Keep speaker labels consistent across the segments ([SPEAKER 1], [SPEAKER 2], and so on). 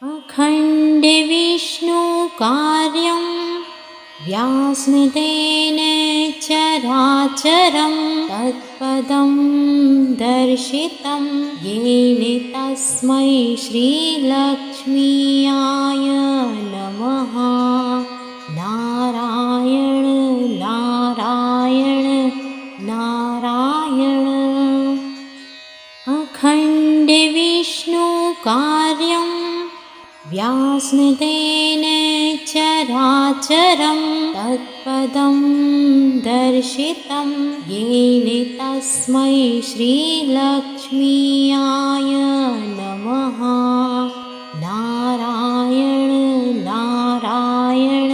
[SPEAKER 1] अखण्डविष्णुकार्यं व्यासनिधेन चराचरं तत्पदं दर्शितं येन तस्मै श्रीलक्ष्मीयाय नमः। नारायण नारायण नारायण। अखण्डविष्णुकार्यं व्यासनिधेन चराचरं तत्पदं दर्शितं येन तस्मै श्रीलक्ष्मीयाय नमः। नारायण नारायण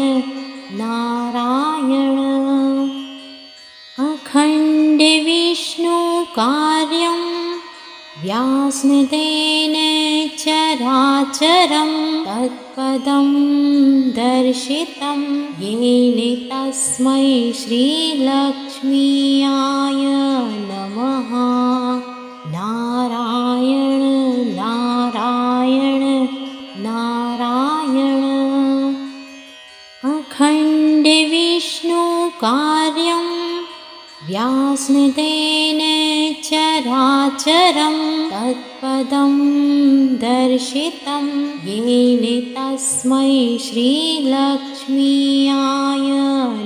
[SPEAKER 1] नारायण। अखण्डविष्णुकार्यं व्यासनिधेन चराचरं तत्पदं दर्शितं येन तस्मै श्रीलक्ष्मीयाय नमः। नारायण नारायण नारायण। अखण्डविष्णुकार्यं व्यासनिधेन चराचरं तत्पदं दर्शितं येन तस्मै श्रीलक्ष्मीयाय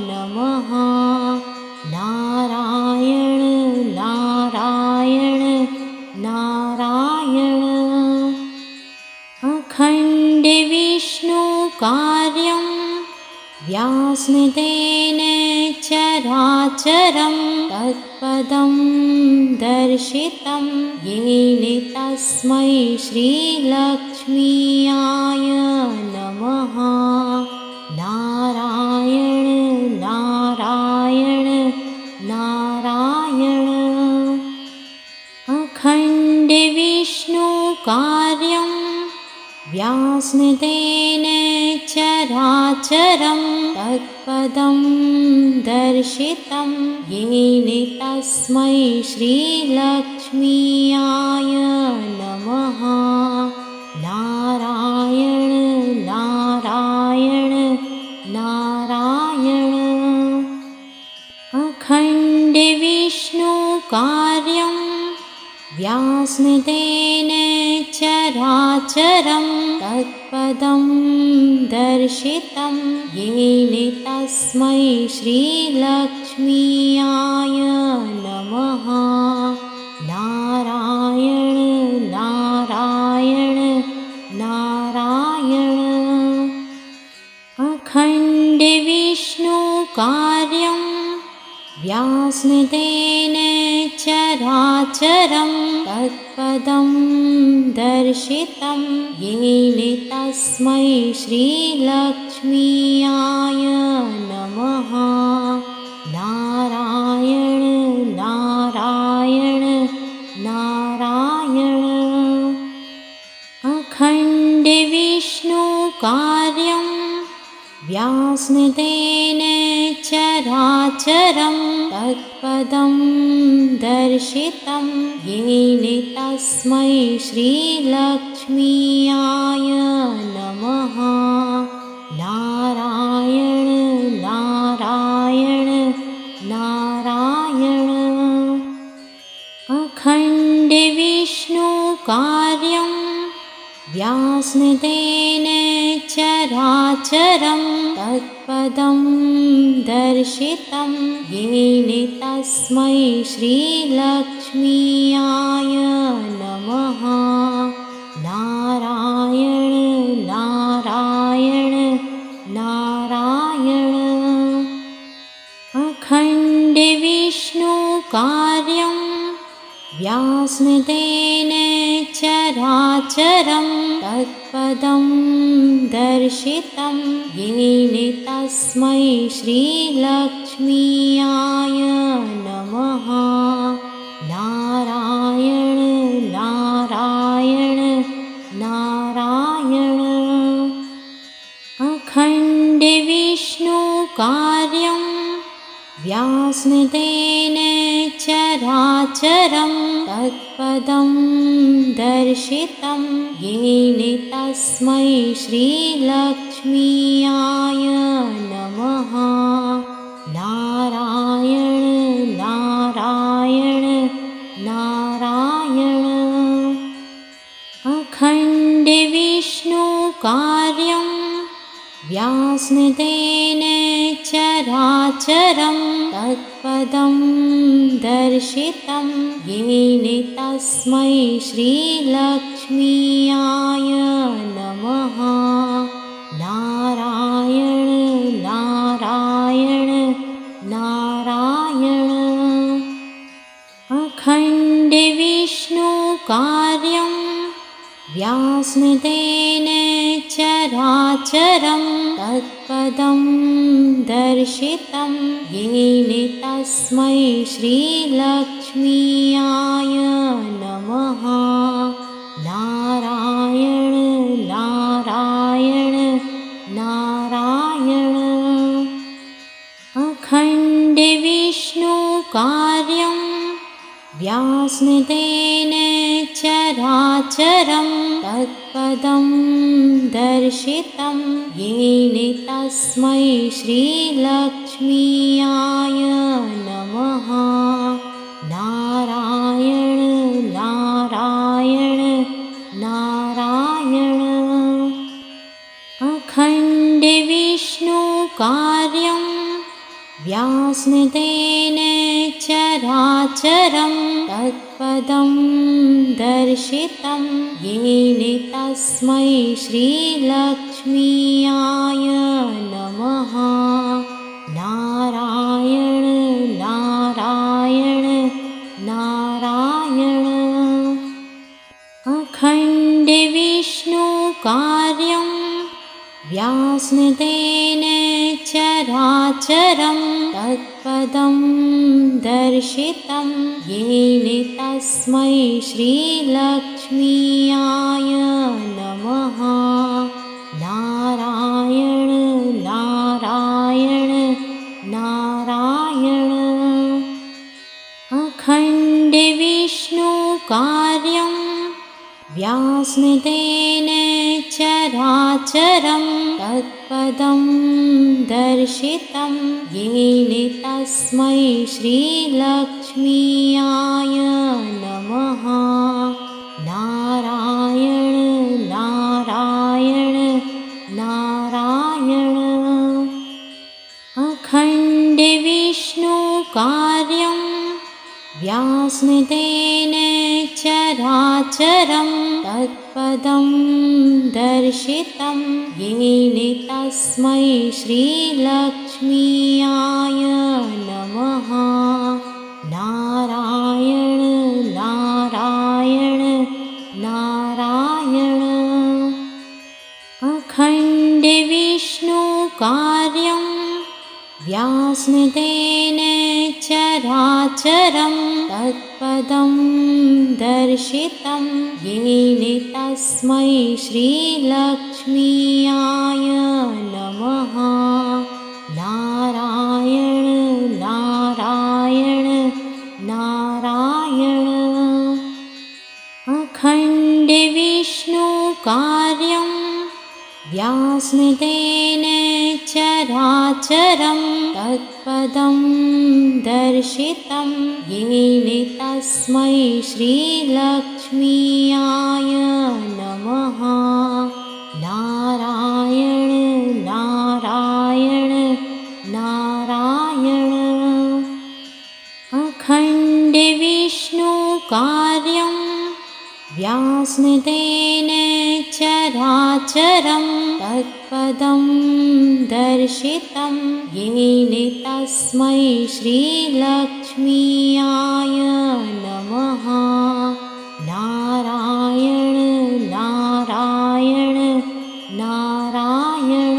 [SPEAKER 1] नमः। नारायण नारायण नारायण। अखण्डविष्णुकार्यं व्यासनिधेन चराचरं तत्पदं दर्शितं येन तस्मै श्रीलक्ष्मीयाय नमः। नारायण नारायण नारायण। अखण्डविष्णुकार्यं व्यासनिधेन चराचरं तत्पदं दर्शितं येन तस्मै श्रीलक्ष्मीयाय नमः। नारायण नारायण नारायण। अखण्डविष्णुकार्यं व्यासनिधेन चराचरं तत्पदं दर्शितं येन तस्मै श्रीलक्ष्मीयाय नमः। नारायण नारायण नारायण। अखण्डविष्णुकार्यं व्यासनिधेन चराचरं तत्पदं दर्शितं येन तस्मै श्रीलक्ष्मीयाय नमः। नारायण नारायण नारायण। अखण्डविष्णुकार्यं व्यासनिधेन चराचरं तत्पदं दर्शितं येन तस्मै श्रीलक्ष्मीयाय नमः। नारायण नारायण नारायण। अखण्डविष्णुकार्यं व्यासनिधेन चराचरं तत्पदं दर्शितं येन तस्मै श्रीलक्ष्मीयाय नमः। नारायण नारायण नारायण। अखण्डविष्णुकार्यं व्यासनिधेन चराचरं तत्पदं दर्शितं येन तस्मै श्रीलक्ष्मीयाय नमः। नारायण नारायण नारायण। अखण्डविष्णुकार्यं व्यासनिधेन चराचरं चराचरं तत्पदं दर्शितं येन तस्मै श्रीलक्ष्मीयाय नमः। नारायण नारायण नारायण। अखण्ड विष्णुकार्यं व्यासनिधेन चराचरं तत्पदं दर्शितं येन तस्मै श्रीलक्ष्मीयाय नमः। नारायण नारायण नारायण। अखण्ड विष्णुकार्यं व्यासनिधेन चराचरं तत्पदं दर्शितं येन तस्मै श्रीलक्ष्मीयाय नमः। नारायण नारायण नारायण। अखण्ड विष्णुकार्यं व्यासनिधेन चराचरं तत्पदं दर्शितं येन तस्मै श्रीलक्ष्मीयाय नमः। नारायण नारायण नारायण। अखण्ड विष्णुकार्यं व्यासनिधेन चराचरं तत्पदं दर्शितं येन तस्मै श्रीलक्ष्मीयाय नमः। नारायण नारायण नारायण। अखण्ड विष्णुकार्यं व्यासनिधेन चराचरं तत्पदं दर्शितं येन तस्मै श्रीलक्ष्मीयाय नमः। नारायण नारायण नारायण। अखण्ड विष्णुकार्यं व्यासनिधेन चराचरं तत्पदं दर्शितं येन तस्मै श्रीलक्ष्मीयाय नमः। नारायण नारायण नारायण। अखण्ड विष्णुकार्यं व्यासनिधेन चराचरं तत्पदं दर्शितं येन तस्मै श्रीलक्ष्मीयाय नमः। नारायण नारायण नारायण। अखण्ड विष्णुकार्यं व्यासनिधेन चराचरं तत्पदं दर्शितं येन तस्मै श्रीलक्ष्मीयाय नमः। नारायण नारायण नारायण। अखण्ड विष्णुकार्यं व्यासनिधेन चराचरं तत्पदं दर्शितं येन तस्मै श्रीलक्ष्मीयाय नमः। नारायण नारायण नारायण। अखण्ड विष्णुकार्यं व्यासनिधेन चराचरं तत्पदं दर्शितं येन तस्मै श्रीलक्ष्मीयाय नमः। नारायण नारायण नारायण।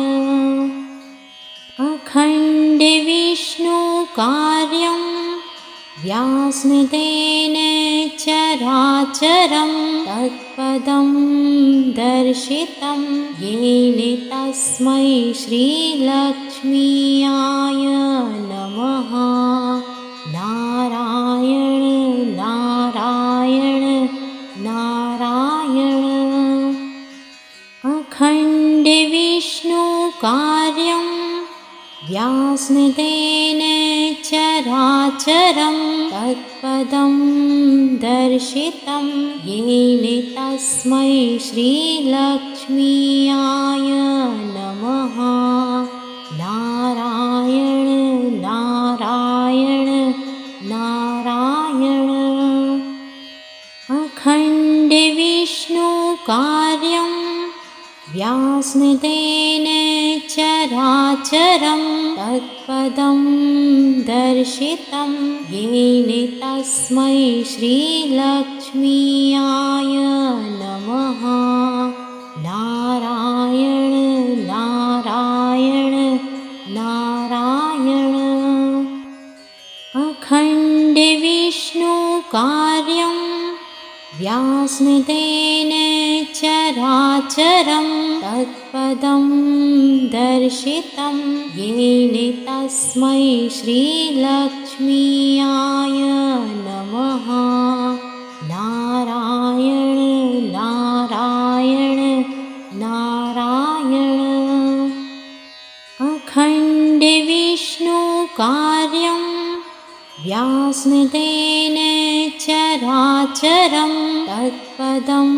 [SPEAKER 1] अखण्ड विष्णुकार्यं व्यासनिधेन चराचरं तत्पदं दर्शितं येन तस्मै श्रीलक्ष्मीयाय नमः। नारायण अखण्डविष्णुकार्यं व्यासनिधेन चराचरं तत्पदं दर्शितं येन तस्मै श्रीलक्ष्मीयाय नमः। नारायण नारायण नारायण। अखण्डविष्णुकार्यं व्यासनिधेन चराचरं तत्पदं दर्शितं येन तस्मै श्रीलक्ष्मीयाय नमः। नारायण नारायण नारायण। अखण्डविष्णुकार्यं व्यासनिधेन चराचरं तत्पदं दर्शितं येन तस्मै श्रीलक्ष्मीयाय नमः। नारायण नारायण नारायण। अखण्डविष्णुकार्यं व्यासनिधेन चराचरं तत्पदं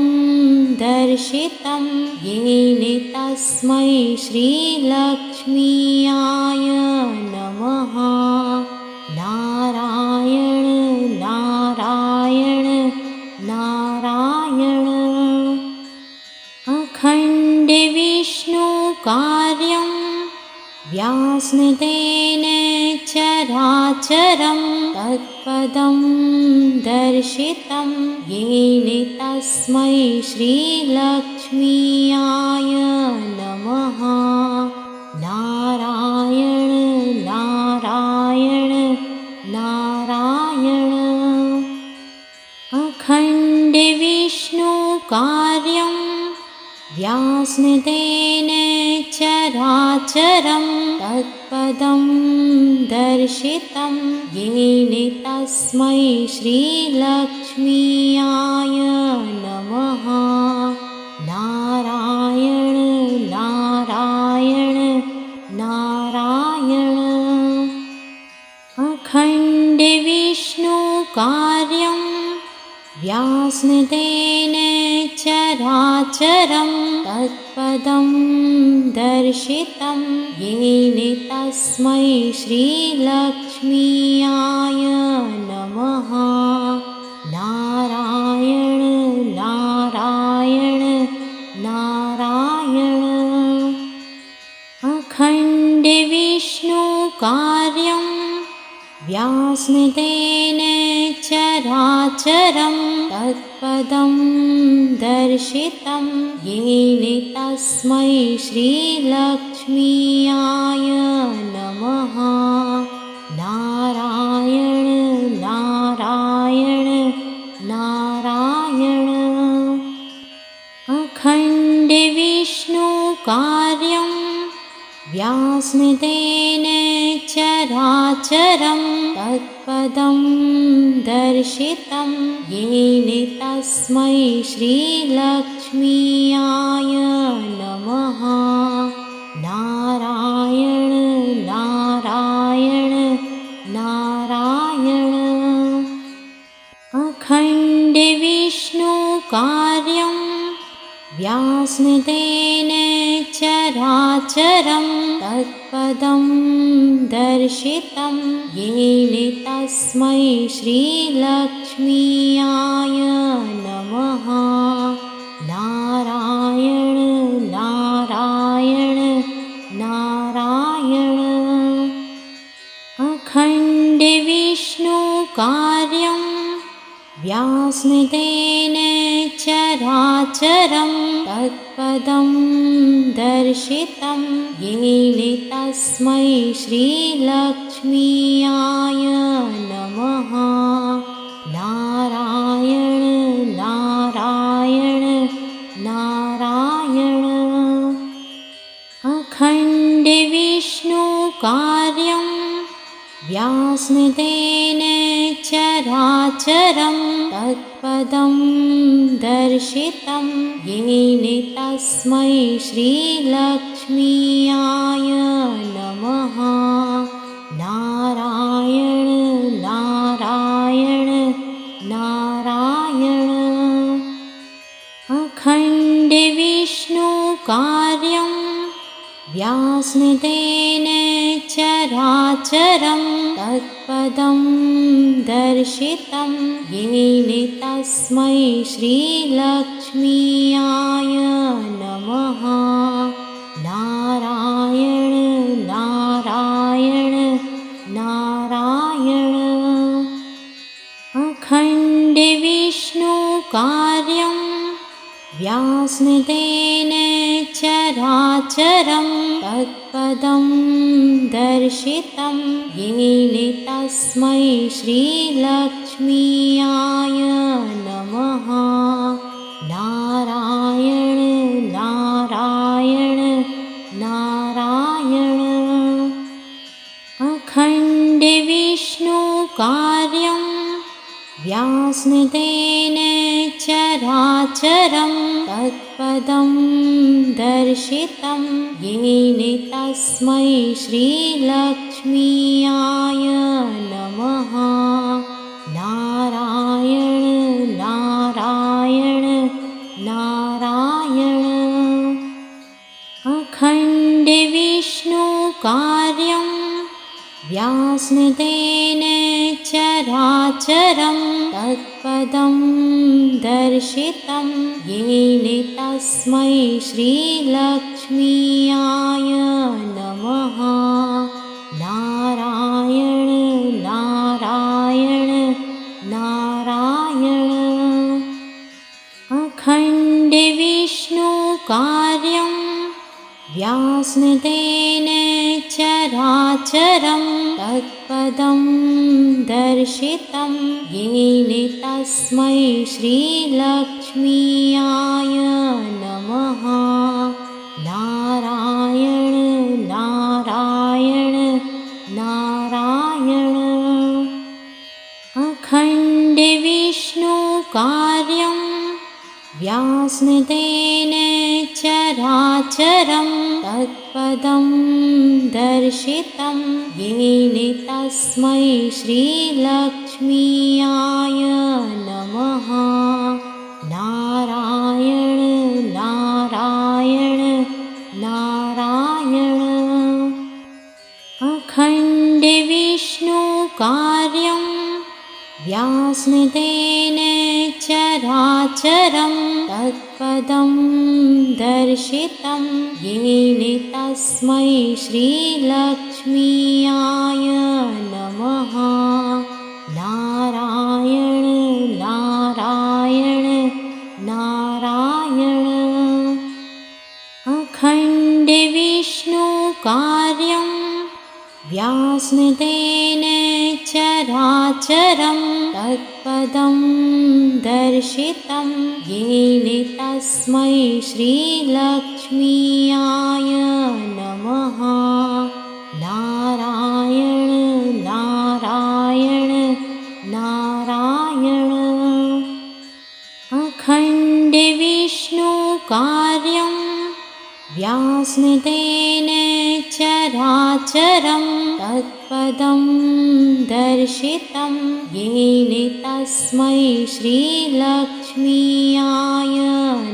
[SPEAKER 1] दर्शितं येन तस्मै श्रीलक्ष्मीयाय नमः। नारायण नारायण नारायण। अखण्डविष्णुकार्यं व्यासनिधेन चराचरं तत्पदं दर्शितं येन तस्मै श्रीलक्ष्मीयाय नमः। नारायण नारायण नारायण। अखण्डविष्णुकार्यं व्यासनिधेन चराचरं तत्पदं दर्शितं येन तस्मै श्रीलक्ष्मीयाय नमः। नारायण नारायण नारायण। अखण्डविष्णुकार्यं व्यासनिधेन चराचरं तत्पदं दर्शितं येन तस्मै श्रीलक्ष्मीयाय नमः। नारायण नारायण नारायण। अखण्डविष्णुकार्यं व्यासनिधेन चराचरं तत्पदं दर्शितं येन तस्मै श्रीलक्ष्मीयाय नमः। नारायण नारायण नारायण। अखण्डविष्णुकार्यं व्यासनिधेन चराचरं तत्पदं दर्शितं येन तस्मै श्रीलक्ष्मीयाय नमः। नारायण नारायण नारायण। अखण्डविष्णुकार्यं व्यासनिधेन चराचरं तत्पदं दर्शितं येन तस्मै श्रीलक्ष्मीयाय नमः। नारायण नारायण नारायण। अखण्डविष्णुकार्यं व्यासनिधेन चराचरं तत्पदं दर्शितं येन तस्मै श्रीलक्ष्मीयाय नमः। नारायण नारायण नारायण। अखण्डविष्णुकार्यं व्यासनिधेन चराचरं तत्पदं तत्पदं दर्शितं येन तस्मै श्रीलक्ष्मीयाय नमः। नारायण नारायण नारायण। अखण्ड विष्णुकार्यं व्यासनिधेन चराचरं तत्पदं दर्शितं येन तस्मै श्रीलक्ष्मीयाय नमः। नारायण नारायण नारायण। अखण्ड विष्णुकार्यं व्यासनिधेन चराचरं तत्पदं दर्शितं येन तस्मै श्रीलक्ष्मीयाय नमः। नारायण नारायण नारायण। अखण्ड विष्णुकार्यं व्यासनिधेन चराचरं तत्पदं दर्शितं येन तस्मै श्रीलक्ष्मीयाय नमः। नारायण नारायण नारायण। अखण्ड विष्णुकार्यं व्यासनिधेन चराचरं तत्पदं दर्शितं येन तस्मै श्रीलक्ष्मीयाय नमः। नारायण नारायण नारायण। अखण्ड विष्णुकार्यं व्यासनिधेन चराचरं तत्पदं दर्शितं येन तस्मै श्रीलक्ष्मीयाय नमः। नारायण नारायण नारायण। अखण्ड विष्णुकार्यं व्यासनिधेन चराचरं तत्पदं दर्शितं येन तस्मै श्रीलक्ष्मीयाय नमः। नारायण नारायण नारायण। अखण्ड विष्णुकार्यं व्यासनिधेन चराचरं तत्पदं दर्शितं येन तस्मै श्रीलक्ष्मीयाय नमः। नारायण नारायण नारायण। अखण्ड विष्णुकार्यं व्यासनिधेन चराचरं तत्पदं दर्शितं येन तस्मै श्रीलक्ष्मीयाय नमः। नारायण नारायण नारायण। अखण्ड विष्णुकार्यं व्यासनिधेन चराचरं तत्पदं दर्शितं येन तस्मै श्रीलक्ष्मीयाय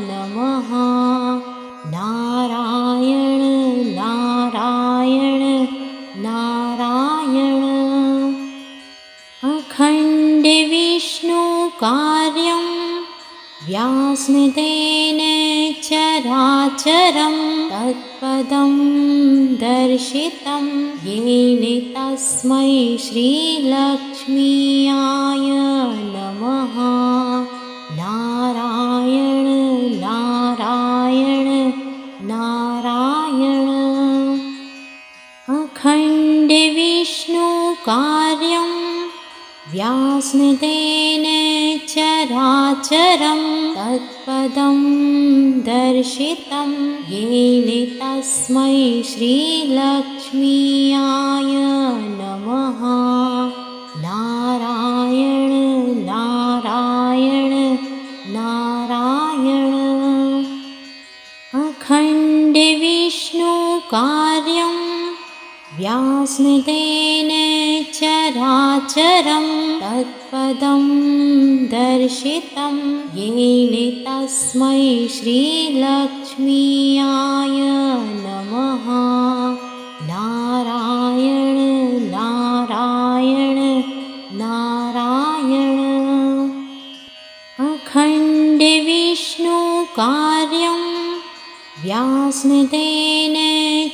[SPEAKER 1] नमः। नारायण नारायण नारायण। अखण्ड विष्णुकार्यं व्यासनिधेन चराचरं तत्पदं दर्शितं येन तस्मै श्रीलक्ष्मीयाय नमः। नारायण नारायण नारायण। अखण्ड विष्णुकार्यं व्यासनिधेन चराचरं तत्पदं दर्शितं येन तस्मै श्रीलक्ष्मीयाय नमः। नारायण नारायण अखण्डविष्णुकार्यं व्यासनिधेन चराचरं तत्पदं दर्शितं येन तस्मै श्रीलक्ष्मीयाय नमः। नारायण नारायण नारायण। अखण्डविष्णुकार्यं व्यासनिधेन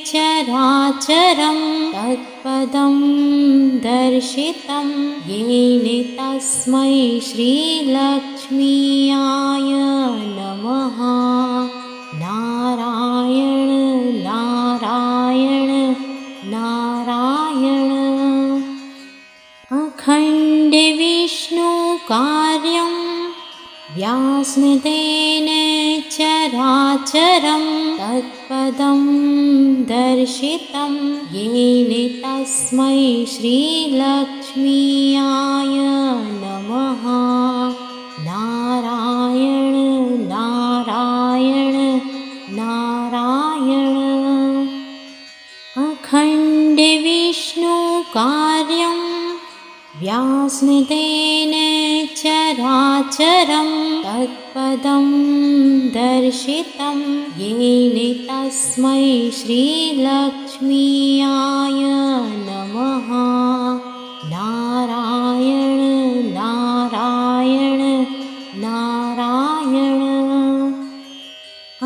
[SPEAKER 1] चराचरं तत्पदं दर्शितं येन तस्मै श्रीलक्ष्मीयाय नमः। नारायण नारायण नारायण। अखण्डविष्णुकार्यं व्यासनिधेन चराचरं तत्पदं दर्शितं येन तस्मै श्रीलक्ष्मीयाय नमः। नारायण नारायण नारायण। अखण्डविष्णुकार्यं व्यासनिधेन चराचरं तत्पदं दर्शितं येन तस्मै श्रीलक्ष्मीयाय नमः। नारायण नारायण नारायण।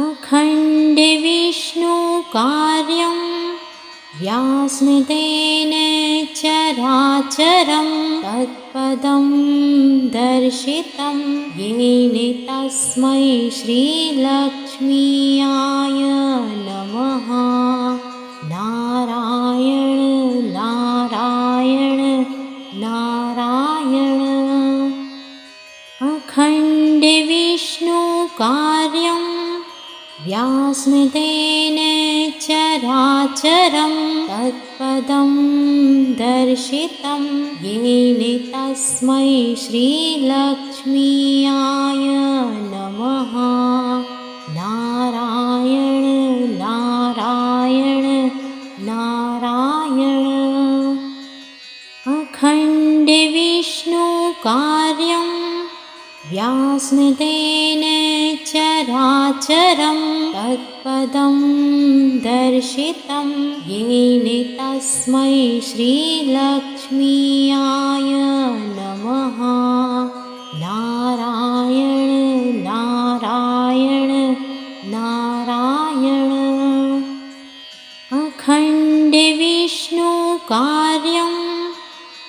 [SPEAKER 1] अखण्डविष्णुकार्यं व्यासनिधेन चराचरं तत्पदं दर्शितं येन तस्मै श्रीलक्ष्मीयाय नमः। नारायण नारायण नारायण। अखण्डविष्णुकार्यं व्यासनिधेन चराचरं तत्पदं दर्शितं येन तस्मै श्रीलक्ष्मीयाय नमः। नारायण नारायण नारायण। अखण्डविष्णुकार्यं व्यासनिधेन चराचरं तत्पदं दर्शितं येन तस्मै श्रीलक्ष्मीयाय नमः। नारायण नारायण नारायण। अखण्डविष्णुकार्यं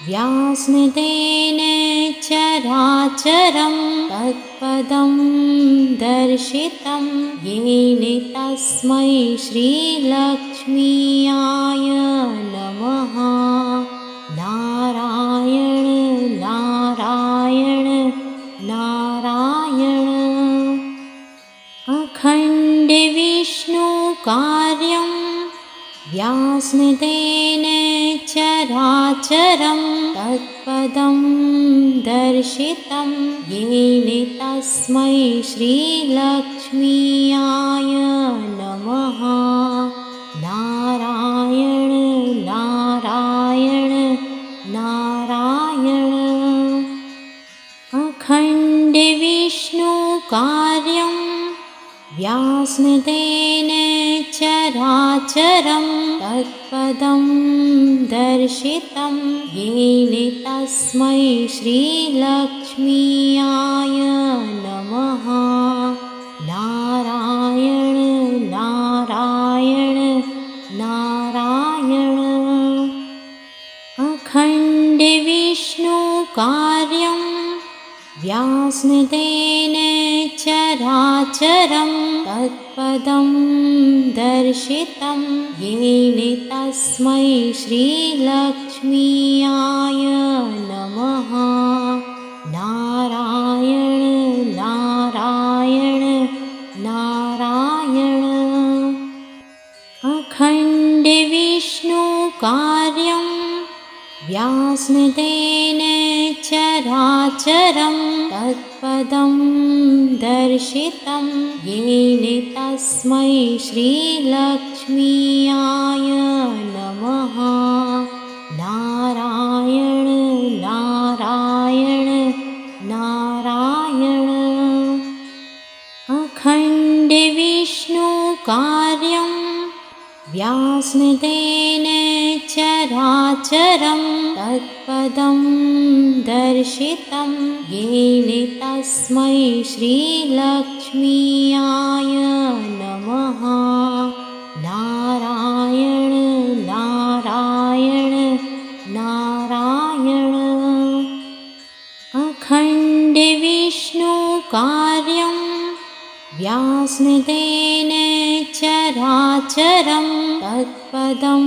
[SPEAKER 1] व्यासनिधेन चराचरं तत्पदं दर्शितं येन तस्मै श्रीलक्ष्मीयाय नमः। नारायण नारायण नारायण। अखण्डविष्णुकार्यं व्यासनिधेन चराचरं तत्पदं दर्शितं येन तस्मै श्रीलक्ष्मीयाय नमः। नारायण नारायण नारायण। अखण्डविष्णुकार्यं व्यासनिधेन चराचरं तत्पदं दर्शितं येन तस्मै श्रीलक्ष्मीयाय नमः। नारायण नारायण नारायण। अखण्डविष्णुकार्यं व्यासनिधेन चराचरं तत्पदं दर्शितं येन तस्मै श्रीलक्ष्मीयाय नमः। नारायण नारायण नारायण। अखण्डविष्णुकार्यं व्यासनिधेन चराचरं तत्पदं दर्शितं येन तस्मै श्रीलक्ष्मीयाय नमः। नारायण नारायण नारायण। अखण्ड विष्णुकार्यं व्यासनिधेन चराचरं तत्पदं दर्शितं येन तस्मै श्रीलक्ष्मीयाय नमः। नारायण नारायण नारायण। अखण्ड विष्णुकार्यं व्यासनिधेन चराचरं तत्पदं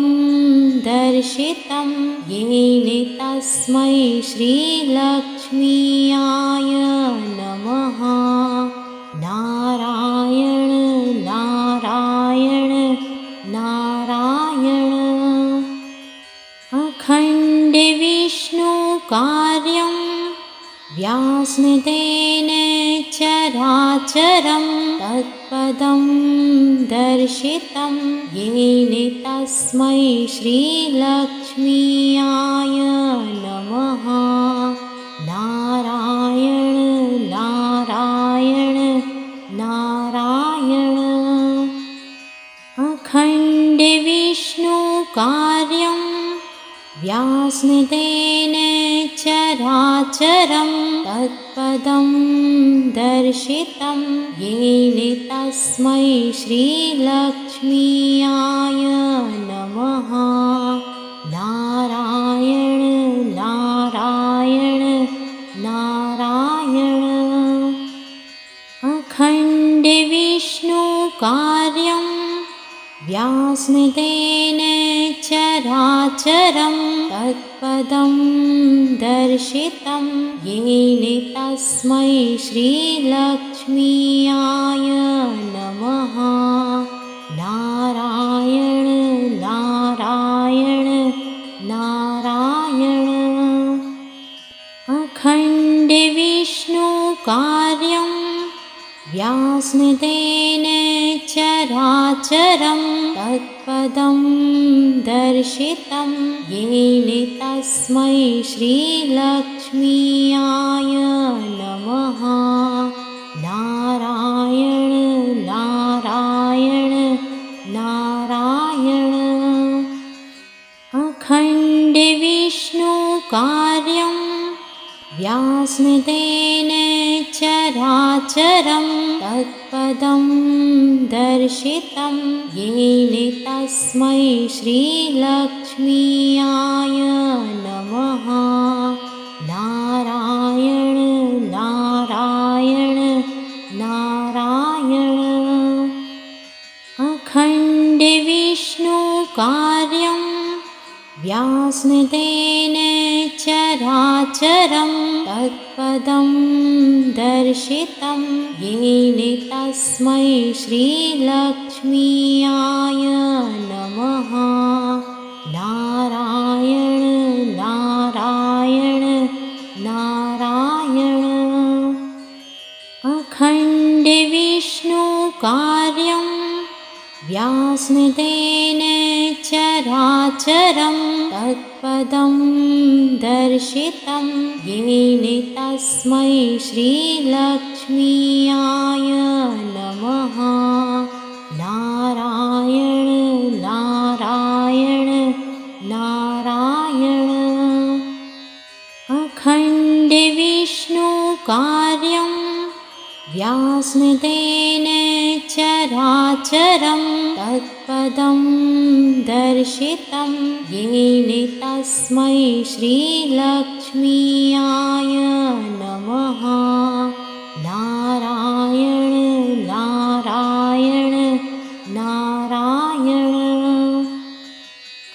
[SPEAKER 1] दर्शितं येन तस्मै श्रीलक्ष्मीयाय नमः। नारायण नारायण नारायण। अखण्ड विष्णुकार्यं व्यासनिधेन चराचरं तत्पदं दर्शितं येन तस्मै श्रीलक्ष्मीयाय नमः। नारायण नारायण नारायण। अखण्ड विष्णुकार्यं व्यासनिधेन चराचरं तत्पदं दर्शितं येन तस्मै श्रीलक्ष्मीयाय नमः। नारायण नारायण नारायण। अखण्ड विष्णुकार्यं व्यासनिधेन चराचरं तत्पदं दर्शितं येन तस्मै श्रीलक्ष्मीयाय नमः। नारायण नारायण नारायण। अखण्ड विष्णुकार्यं व्यासनिधेन चराचरं तत्पदं दर्शितं येन तस्मै श्रीलक्ष्मीयाय नमः। नारायण नारायण नारायण। अखण्ड विष्णुकार्यं व्यासनिधेन चराचरं तत्पदं दर्शितं येन तस्मै श्रीलक्ष्मीयाय नमः। नारायण नारायण नारायण। अखण्ड विष्णुकार्यं व्यासनिधेन चराचरं तत्पदं दर्शितं येन तस्मै श्रीलक्ष्मीयाय नमः। नारायण नारायण नारायण। अखण्ड विष्णुकार्यं व्यासनिधेन चराचरं तत्पदं दर्शितं येन तस्मै श्रीलक्ष्मीयाय नमः। नारायण नारायण नारायण। अखण्ड विष्णुकार्यं व्यासनिधेन चराचरं तत्पदं दर्शितं येन तस्मै श्रीलक्ष्मीयाय नमः। नारायण नारायण नारायण।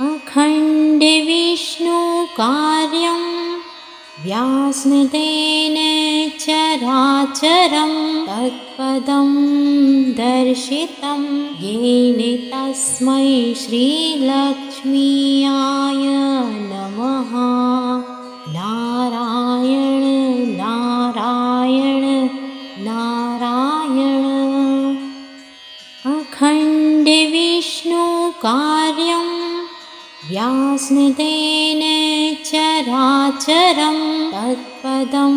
[SPEAKER 1] अखण्ड विष्णुकार्यं व्यासनिधेन चराचरं तत्पदं दर्शितं येन तस्मै श्रीलक्ष्मीयाय नमः। नारायण विष्णुकार्यं व्यासनिधेन चराचरं तत्पदं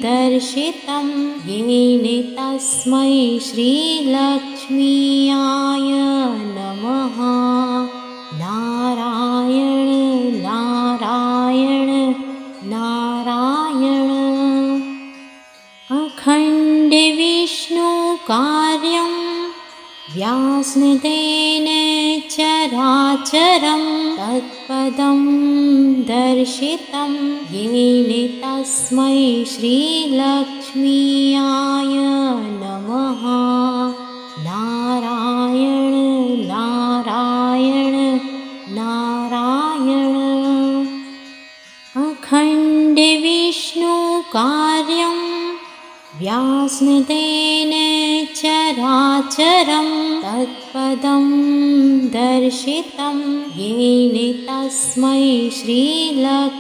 [SPEAKER 1] दर्शितं येन तस्मै श्रीलक्ष्मीयाय नमः। नारायण नारायण नारायण। अखण्ड विष्णुकार्यं व्यासनिधेन चराचरं तत्पदं दर्शितं येन तस्मै श्रीलक्ष्मीयाय नमः। नारायण नारायण नारायण। अखण्ड विष्णुकार्यं व्यासनिधेन चराचरं तत्पदं दर्शितं येन तस्मै श्रीलक्ष्मीयाय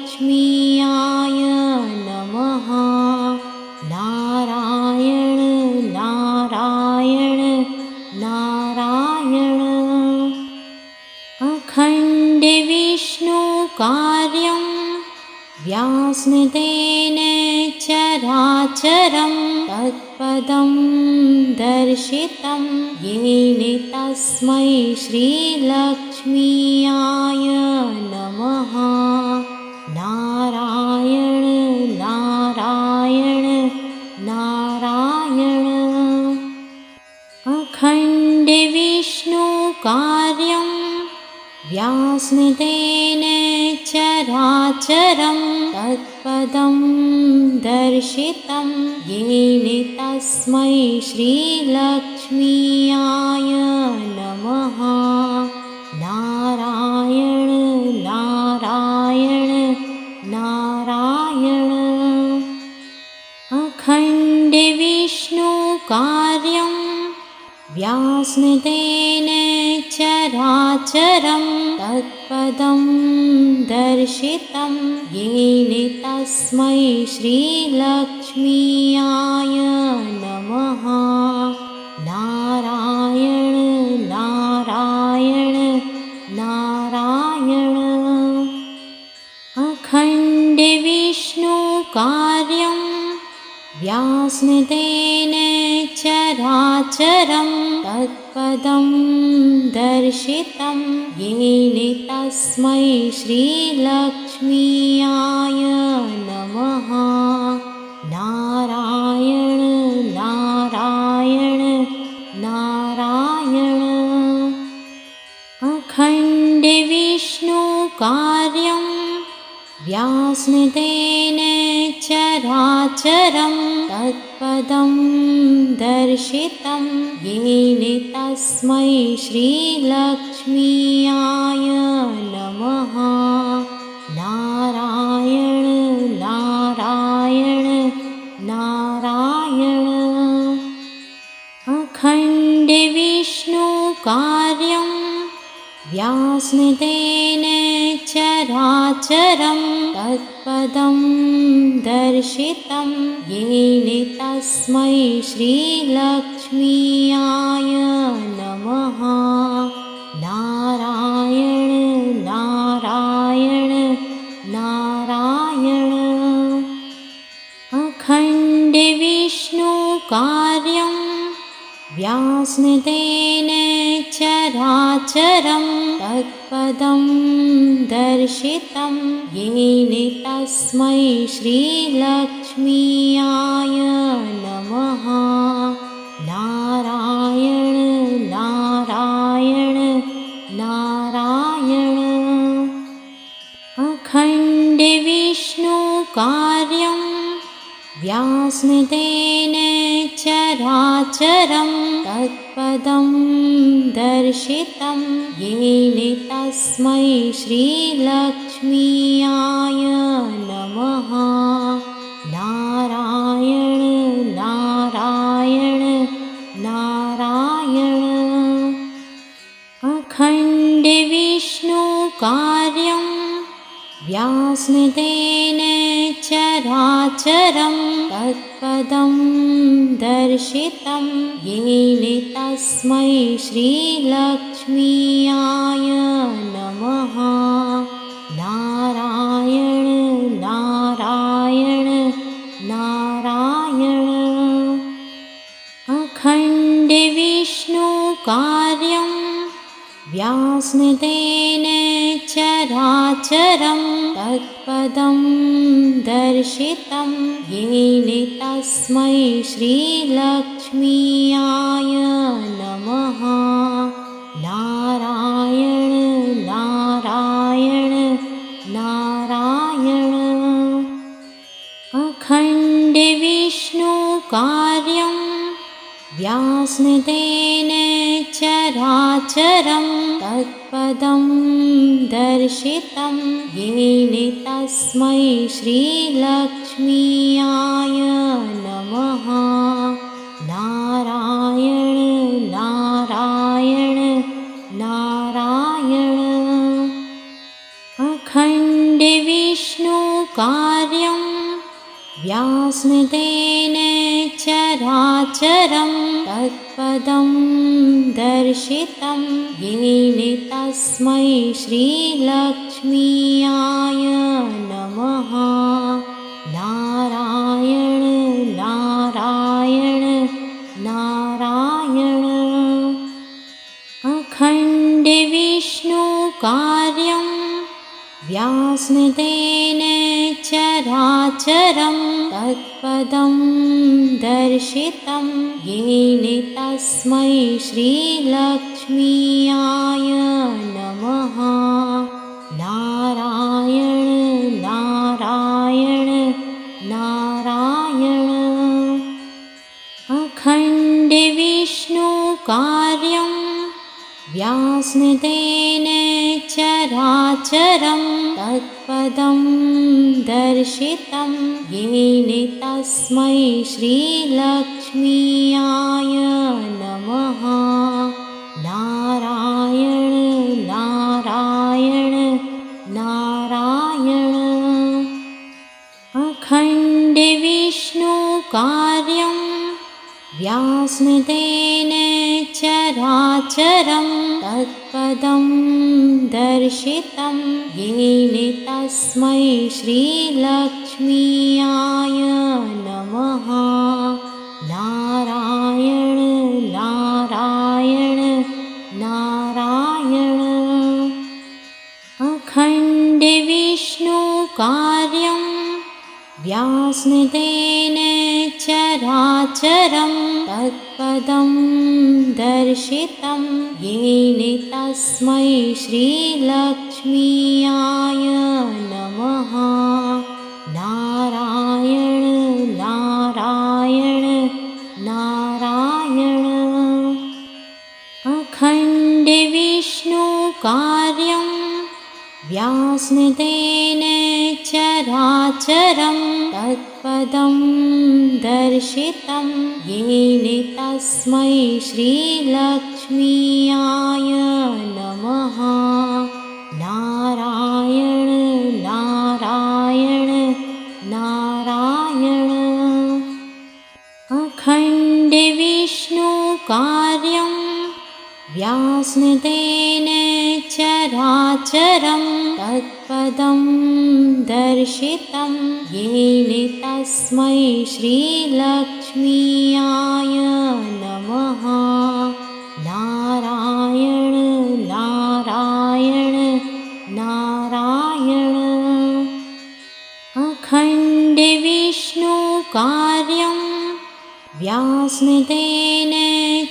[SPEAKER 1] नमः। नारायण नारायण नारायण। अखण्ड विष्णुकार्यं व्यासनिधेन चराचरं तत्पदं दर्शितं येन तस्मै श्रीलक्ष्मीयाय नमः। नारायण नारायण नारायण। अखण्ड विष्णुकार्यं व्यासनिधेन चराचरं तत्पदं दर्शितं येन तस्मै श्रीलक्ष्मीयाय नमः। नारायण नारायण नारायण। अखण्ड विष्णुकार्यं व्यासनिधेन चराचरं तत्पदं दर्शितं येन तस्मै श्रीलक्ष्मीयाय नमः। नारायण नारायण नारायण। अखण्ड विष्णुकार्यं व्यासनिधेन चराचरं तत्पदं दर्शितं येन तस्मै श्रीलक्ष्मीयाय नमः। नारायण नारायण नारायण। अखण्ड विष्णुकार्यं व्यासनिधेन चराचरं तत्पदं दर्शितं येन तस्मै श्रीलक्ष्मीयाय नमः। नारायण नारायण नारायण। अखण्ड विष्णुकार्यं व्यासनिधेन चराचरं तत्पदं दर्शितं येन तस्मै श्रीलक्ष्मीयाय नमः। नारायण नारायण नारायण। अखण्ड विष्णुकार्यं व्यासनिधेन चराचरं तत्पदं दर्शितं येन तस्मै श्रीलक्ष्मीयाय नमः। नारायण नारायण नारायण। अखण्ड विष्णुकार्यं व्यासनिधेन चराचरं तत्पदं दर्शितं येन तस्मै श्रीलक्ष्मीयाय नमः। नारायण नारायण नारायण। अखण्ड विष्णुकार्यं व्यासनिधेन चराचरं तत्पदं दर्शितं येन तस्मै श्रीलक्ष्मीयाय श्रीलक्ष्मीयाय नमः। नारायण नारायण नारायण। अखण्ड विष्णुकार्यं व्यासनिधेन चराचरं तत्पदं दर्शितं येन तस्मै श्रीलक्ष्मीयाय नमः। नारायण नारायण नारायण। अखण्ड विष्णुकार्यं व्यासनिधेन चराचरं तत्पदं दर्शितं येन तस्मै श्रीलक्ष्मीयाय नमः। नारायण नारायण नारायण। अखण्ड विष्णुकार्यं व्यासनिधेन चराचरं तत्पदं दर्शितं येन तस्मै श्रीलक्ष्मीयाय नमः। नारायण नारायण नारायण। अखण्ड विष्णुकार्यं व्यासनिधेन चराचरं तत्पदं दर्शितं येन तस्मै श्रीलक्ष्मीयाय नमः। नारायण नारायण नारायण। अखण्ड विष्णुकार्यं व्यासनिधेन चराचरं तत्पदं दर्शितं येन तस्मै श्रीलक्ष्मीयाय नमः। नारायण नारायण नारायण। अखण्ड विष्णुकार्यं व्यासनिधेन चराचरं तत्पदं दर्शितं येन तस्मै श्रीलक्ष्मीयाय नमः। नारायण नारायण नारायण। अखण्ड विष्णुकार्यं व्यासनिधेन चराचरं तत्पदं दर्शितं येन तस्मै श्रीलक्ष्मीयाय नमः। नारायण नारायण नारायण। अखण्ड विष्णुकार्यं व्यासनिधेन चराचरं तत्पदं दर्शितं येन तस्मै श्रीलक्ष्मीयाय नमः। नारायण नारायण नारायण। अखण्ड विष्णुकार्यं व्यासनिधेन चराचरं तत्पदं दर्शितं येन तस्मै श्रीलक्ष्मीयाय नमः। नारायण नारायण नारायण। अखण्ड विष्णुकार्यं व्यासनिधेन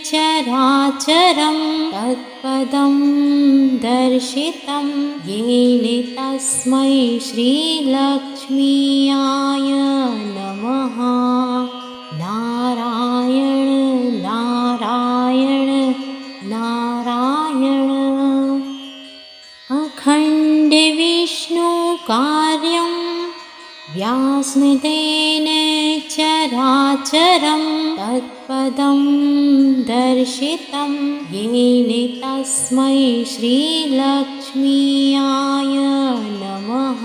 [SPEAKER 1] चराचरं तत्पदं दर्शितं येन तस्मै श्रीलक्ष्मीयाय नमः। नारायण नारायण नारायण। अखण्ड विष्णुकार्यं व्यासनिधेन चराचरं तत्पदं दर्शितं येन तस्मै श्रीलक्ष्मीयाय नमः।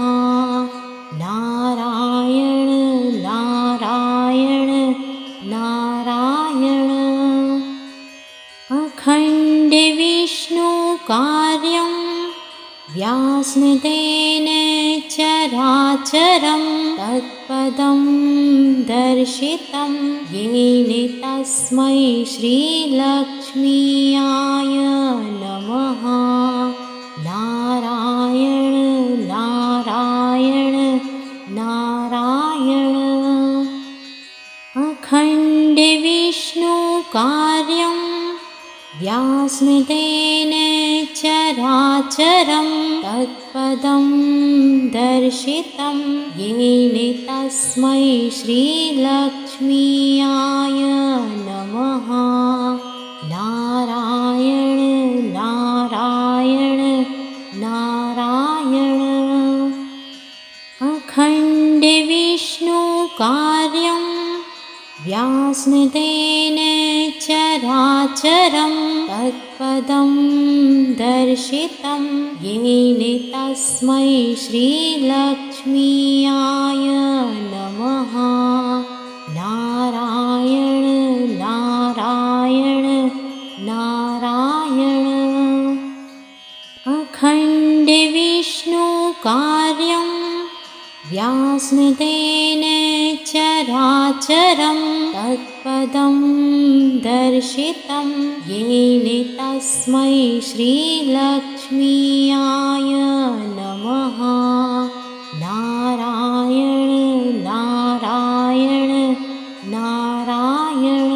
[SPEAKER 1] नारायण नारायण नारायण। अखण्ड विष्णु कार्यं व्यासनिधेन चराचरं तत्पदं दर्शितं येन तस्मै श्रीलक्ष्मीयाय नमः। नारायण नारायण नारायण। अखण्ड विष्णु कार्यं व्यासनिधेन चराचरं तत्पदं दर्शितं येन तस्मै श्रीलक्ष्मीयाय नमः। नारायण नारायण नारायण। अखण्ड विष्णु कार्यं व्यासनिधेन चराचरं तत्पदं दर्शितं येन तस्मै श्रीलक्ष्मीयाय नमः। नारायण नारायण नारायण। अखण्ड विष्णु कार्यं व्यासनिधेन चराचरं तत्पदं दर्शितं येन तस्मै श्रीलक्ष्मीयाय नमः। नारायण नारायण नारायण।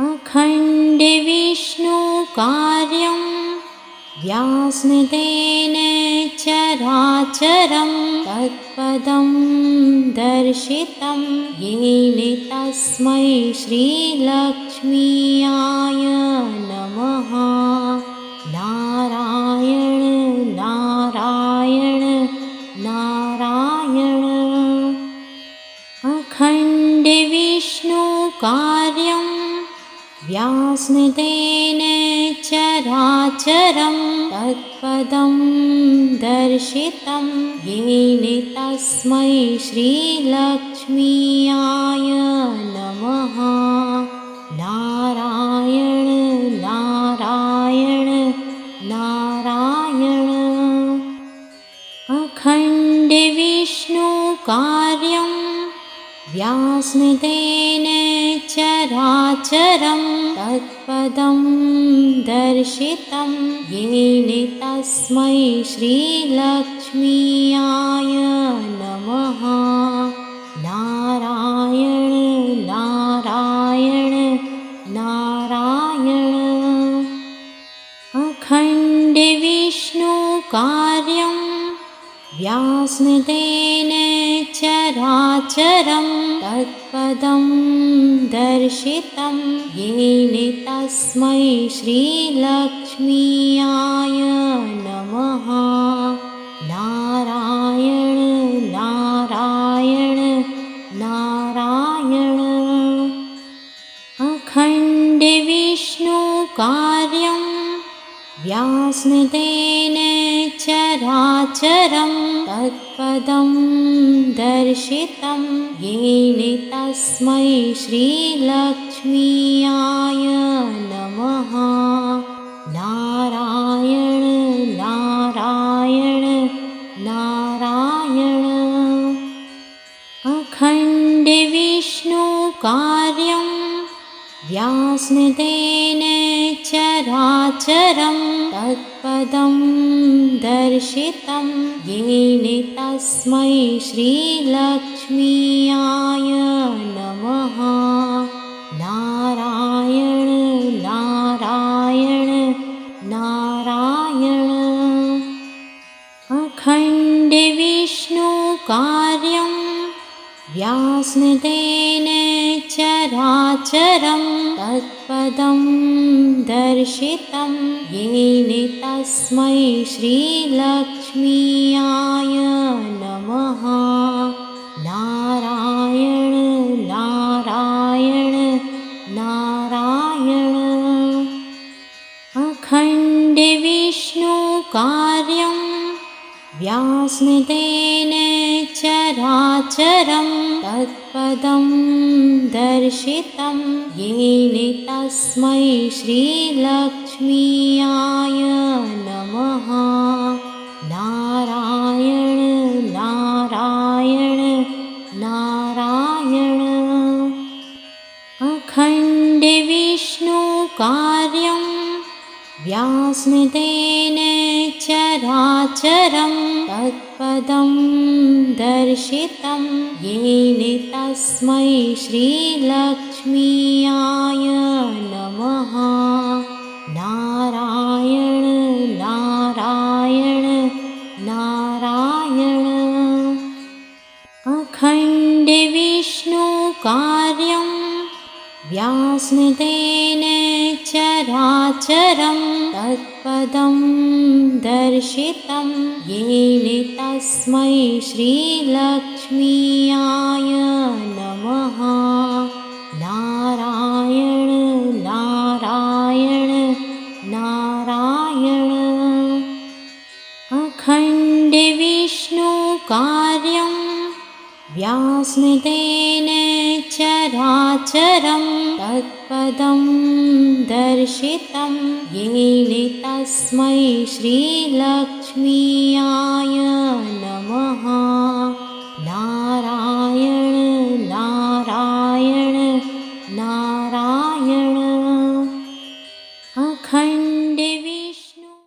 [SPEAKER 1] अखण्ड विष्णु कार्यं व्यासनिधेन चराचरं तत्पदं दर्शितं येन तस्मै श्रीलक्ष्मीयाय नमः। नारायण नारायण नारायण। अखण्ड विष्णु कार्यं व्यासनिधेन चराचरं तत्पदं दर्शितं येन तस्मै श्रीलक्ष्मीयाय नमः। नारायण नारायण नारायण। अखण्ड विष्णु कार्यं व्यासनिधेन चराचरं तत्पदं दर्शितं येन तस्मै श्रीलक्ष्मीयाय नमः। नारायण नारायण नारायण। अखण्ड विष्णु कार्यं व्यासनिधेन चराचरं तत्पदं दर्शितं येन तस्मै श्रीलक्ष्मीयाय नमः। नारायण नारायण नारायण। अखण्ड विष्णु कार्यं व्यासनिधेन चराचरं तत्पदं दर्शितं येन तस्मै श्रीलक्ष्मीयाय नमः। नारायण नारायण नारायण। अखण्ड विष्णु कार्यं व्यासनिधेन चराचरं तत्पदं दर्शितं येन तस्मै श्रीलक्ष्मीयाय नमः। नारायण नारायण नारायण। अखण्ड विष्णु कार्यं व्यासनिधेन चराचरं तत्पदं दर्शितं येन तस्मै श्रीलक्ष्मीयाय नमः। नारायण नारायण नारायण। अखण्ड विष्णु कार्यं व्यासनिधेन चराचरं तत्पदं दर्शितं येन तस्मै श्रीलक्ष्मी श्रीलक्ष्मीयाय नमः। नारायण नारायण नारायण। अखण्डविष्णुकार्यं व्यासनिधेन चराचरं तत्पदं दर्शितं येन तस्मै श्रीलक्ष्मीयाय नमः। नारायण नारायण नारायण। अखण्डविष्णुकार्यं व्यासनिधेन चराचरं तत्पदं दर्शितं येन तस्मै श्रीलक्ष्मीयाय नमः। नारायण नारायण नारायण। अखण्डविष्णुकार्यं व्यासनिधेन चराचरं तत्पदं दर्शितं येन तस्मै श्रीलक्ष्मीयाय नमः।